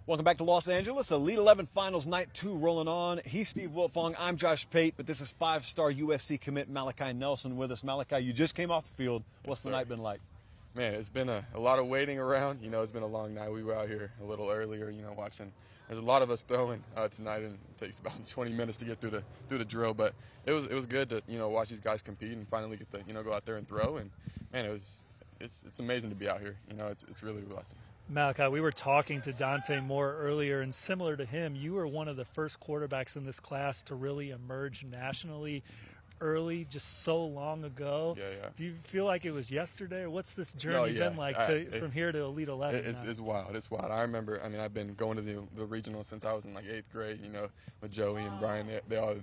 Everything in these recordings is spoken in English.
Welcome back to Los Angeles. Elite 11 Finals Night 2 rolling on. He's Steve Wiltfong. I'm Josh Pate, but this is five-star USC commit Malachi Nelson with us. Malachi, you just came off the field. What's the night been like? Man, it's been a lot of waiting around. It's been a long night. We were out here a little earlier, watching. There's a lot of us throwing tonight, and it takes about 20 minutes to get through the drill. But it was good to watch these guys compete and finally get to go out there and throw. And man, it's amazing to be out here. It's really a blessing. Malachi, we were talking to Dante Moore earlier, and similar to him, you were one of the first quarterbacks in this class to really emerge nationally early, just so long ago. Yeah. Do you feel like it was yesterday, or what's this journey been like from here to Elite 11? It's wild. It's wild. I remember. I've been going to the regional since I was in like 8th grade. With Joey and Brian, they all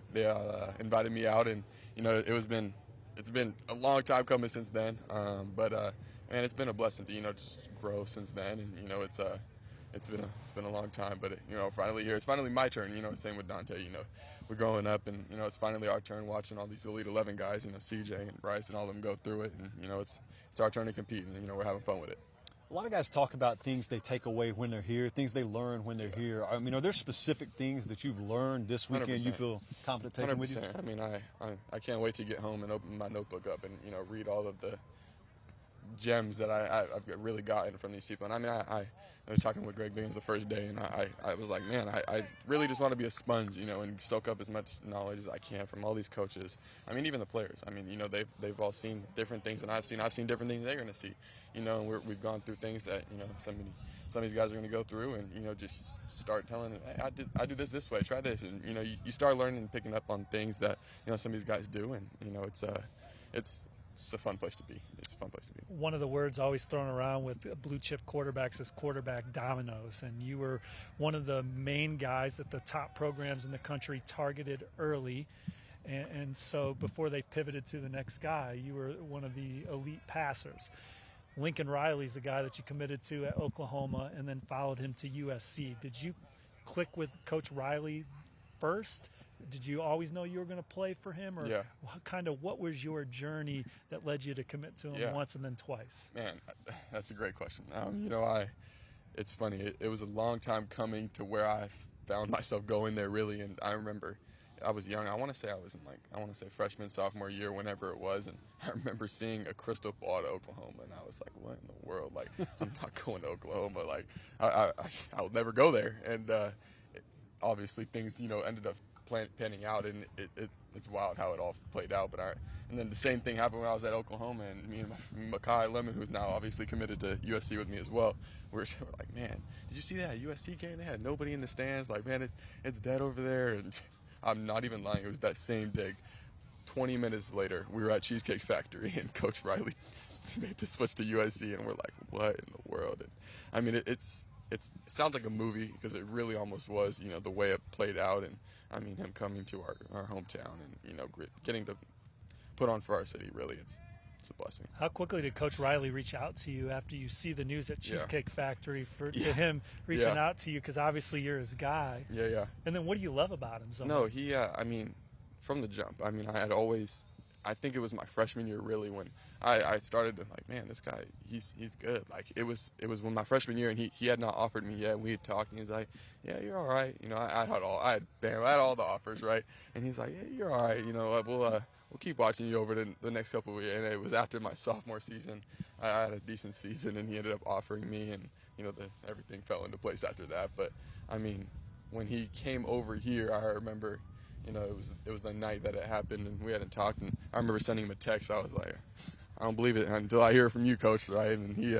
invited me out, and it's been a long time coming since then. Man, it's been a blessing to just grow since then, and it's been a long time, but finally here. It's finally my turn. Same with Dante. We're growing up, and it's finally our turn watching all these Elite 11 guys. CJ and Bryce and all of them go through it, and it's our turn to compete, and we're having fun with it. A lot of guys talk about things they take away when they're here, things they learn when they're here. Are there specific things that you've learned this weekend 100%. you feel confident taking 100%. with you? I can't wait to get home and open my notebook up and read all of the gems that I've really gotten from these people. And I was talking with Greg Biggins the first day, and I was like, man, I really just want to be a sponge, and soak up as much knowledge as I can from all these coaches. Even the players. They've all seen different things than I've seen. I've seen different things they're going to see, and we've gone through things that some of these guys are going to go through, and just start telling them, hey, I do this way, try this, and you start learning and picking up on things that some of these guys do, and it's a fun place to be. It's a fun place to be. One of the words always thrown around with blue chip quarterbacks is quarterback dominoes, and you were one of the main guys that the top programs in the country targeted early. And so before they pivoted to the next guy, you were one of the elite passers. Lincoln Riley's the guy that you committed to at Oklahoma and then followed him to USC. Did you click with Coach Riley first? Did you always know you were going to play for him, or what was your journey that led you to commit to him once and then twice? Man, that's a great question. It's funny. It was a long time coming to where I found myself going there, really. And I remember I was young. I want to say I was in freshman, sophomore year, whenever it was. And I remember seeing a crystal ball to Oklahoma, and I was like, what in the world? Like, I'm not going to Oklahoma. Like, I'll never go there. And obviously things, ended up panning out, and it's wild how it all played out. And then the same thing happened when I was at Oklahoma, and me and Malachi Lemon, who's now obviously committed to USC with me as well, we were like, man, did you see that USC game? They had nobody in the stands. Like, man, it's dead over there. And I'm not even lying. It was that same day. 20 minutes later, we were at Cheesecake Factory, and Coach Riley made the switch to USC, and we're like, what in the world? And it sounds like a movie, because it really almost was, the way it played out. And him coming to our hometown and, getting to put on for our city, really, it's a blessing. How quickly did Coach Riley reach out to you after you see the news at Cheesecake Factory to him reaching out to you? Because obviously you're his guy. Yeah. And then what do you love about him so much? No, he, from the jump, I think it was my freshman year, really, when I started to, like, man, this guy, he's good. Like, it was when my freshman year, and he had not offered me yet. We had talked, and he's like, yeah, you're all right. I had all the offers, right? And he's like, yeah, you're all right. We'll keep watching you over the next couple of years. And it was after my sophomore season. I had a decent season, and he ended up offering me, and everything fell into place after that. But when he came over here, I remember, it was the night that it happened, and we hadn't talked. And I remember sending him a text. I was like, I don't believe it until I hear from you, Coach, right? And he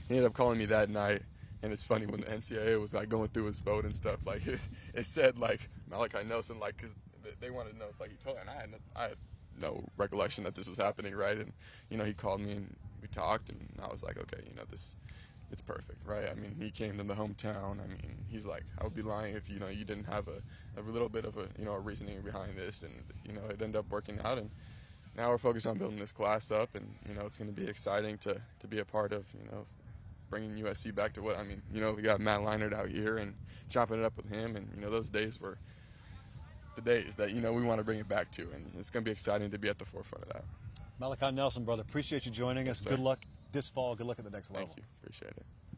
ended up calling me that night. And it's funny, when the NCAA was like going through his vote and stuff, like it said like Malachi Nelson, like, because they wanted to know if, like, he told me, and I had no recollection that this was happening, right? And he called me, and we talked, and I was like, okay, it's perfect, right? He came to the hometown. He's like, I would be lying if you didn't have a little bit of a reasoning behind this, and it ended up working out. And now we're focused on building this class up, and it's going to be exciting to be a part of bringing USC back to what we got Matt Leinart out here and chopping it up with him, and those days were the days that we want to bring it back to, and it's going to be exciting to be at the forefront of that. Malachi Nelson, brother, appreciate you joining us. Good luck this fall. Good luck at the next level. Thank you. Appreciate it.